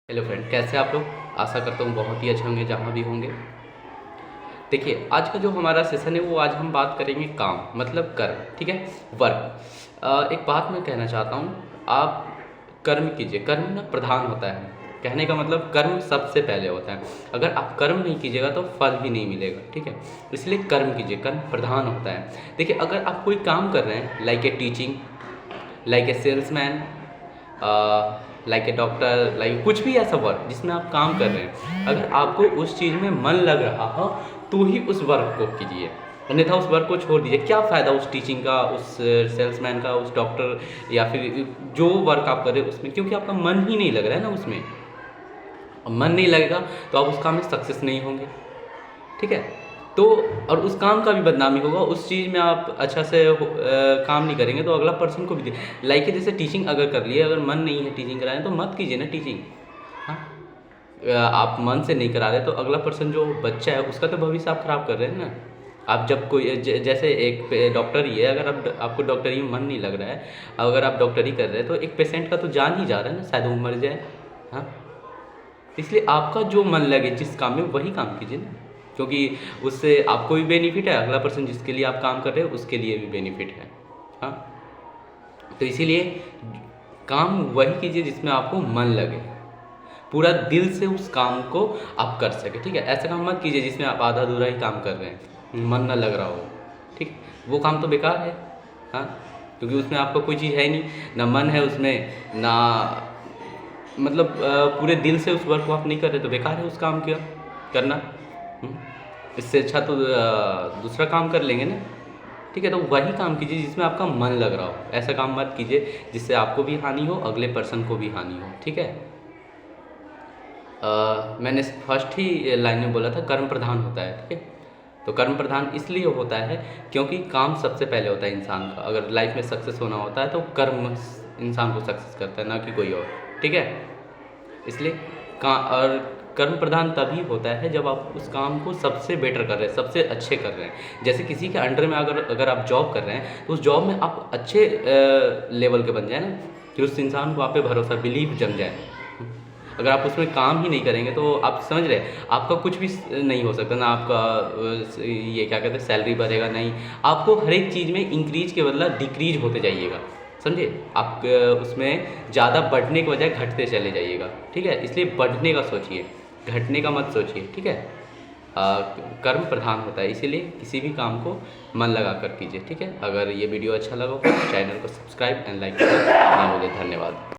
Hello friend, कैसे आप लोग। आशा करता हूँ बहुत ही अच्छे होंगे जहाँ भी होंगे। देखिए, आज का जो हमारा सेशन है वो आज हम बात करेंगे काम मतलब कर्म, ठीक है, वर्क। एक बात मैं कहना चाहता हूँ, आप कर्म कीजिए। कर्म ना प्रधान होता है। कहने का मतलब कर्म सबसे पहले होता है। अगर आप कर्म नहीं कीजिएगा तो फल भी नहीं मिलेगा, ठीक है। इसलिए कर्म कीजिए, कर्म प्रधान होता है। देखिए, अगर आप कोई काम कर रहे हैं, like a teaching, like a salesman, like a doctor, like कुछ भी ऐसा वर्क जिसमें आप काम कर रहे हैं, अगर आपको उस चीज़ में मन लग रहा हो तो ही उस वर्क को कीजिए, अन्यथा उस वर्क को छोड़ दीजिए। क्या फ़ायदा उस टीचिंग का, उस सेल्समैन का, उस डॉक्टर या फिर जो वर्क आप कर रहे हैं उसमें, क्योंकि आपका मन ही नहीं लग रहा है ना उसमें। अब मन नहीं लगेगा तो आप उस काम में सक्सेस नहीं होंगे, ठीक है। तो और उस काम का भी बदनामी होगा, उस चीज़ में आप अच्छा से काम नहीं करेंगे तो अगला पर्सन को भी लाइक है। जैसे टीचिंग अगर कर लिए, अगर मन नहीं है टीचिंग कराने तो मत कीजिए ना टीचिंग। हाँ, आप मन से नहीं करा रहे तो अगला पर्सन जो बच्चा है उसका तो भविष्य आप खराब कर रहे हैं ना। आप जब कोई जैसे एक डॉक्टर ही है, अगर आपको डॉक्टरी में मन नहीं लग रहा है, अगर आप डॉक्टरी कर रहे हैं तो एक पेशेंट का तो जान ही जा रहा है ना, शायद वो मर जाए। हाँ, इसलिए आपका जो मन लगे जिस काम में वही काम कीजिए ना, क्योंकि उससे आपको भी बेनिफिट है, अगला पर्सन जिसके लिए आप काम कर रहे हो उसके लिए भी बेनिफिट है। हाँ, तो इसीलिए काम वही कीजिए जिसमें आपको मन लगे, पूरा दिल से उस काम को आप कर सके, ठीक है। ऐसा काम मत कीजिए जिसमें आप आधा अधूरा ही काम कर रहे हैं, मन ना लग रहा हो, ठीक, वो काम तो बेकार है। हाँ, क्योंकि उसमें आपका कोई चीज़ है नहीं, ना मन है उसमें, ना मतलब पूरे दिल से उस वर्क को आप नहीं कर रहे तो बेकार है उस काम का करना। हम्म, इससे अच्छा तो दूसरा काम कर लेंगे ना, ठीक है। तो वही काम कीजिए जिसमें आपका मन लग रहा हो, ऐसा काम मत कीजिए जिससे आपको भी हानि हो, अगले पर्सन को भी हानि हो, ठीक है। मैंने फर्स्ट ही लाइन में बोला था कर्म प्रधान होता है, ठीक है। तो कर्म प्रधान इसलिए होता है क्योंकि काम सबसे पहले होता है इंसान का। अगर लाइफ में सक्सेस होना होता है तो कर्म इंसान को सक्सेस करता है, ना कि कोई और, ठीक है। इसलिए और कर्म प्रधान तभी होता है जब आप उस काम को सबसे बेटर कर रहे हैं, सबसे अच्छे कर रहे हैं। जैसे किसी के अंडर में अगर आप जॉब कर रहे हैं तो उस जॉब में आप अच्छे लेवल के बन जाए ना, कि उस इंसान को आप पे भरोसा, बिलीव जम जाए। अगर आप उसमें काम ही नहीं करेंगे तो आप समझ रहे हैं आपका कुछ भी नहीं हो सकता ना। आपका ये क्या कहते हैं, सैलरी बढ़ेगा नहीं, आपको हर एक चीज़ में इंक्रीज के बदला डिक्रीज होते जाइएगा, समझे। आप उसमें ज़्यादा बढ़ने के बजाय घटते चले जाइएगा, ठीक है। इसलिए बढ़ने का सोचिए, घटने का मत सोचिए, ठीक है। कर्म प्रधान होता है, इसीलिए किसी भी काम को मन लगा कर कीजिए, ठीक है। अगर ये वीडियो अच्छा लगा हो तो चैनल को सब्सक्राइब एंड लाइक करना ना भूलें। धन्यवाद।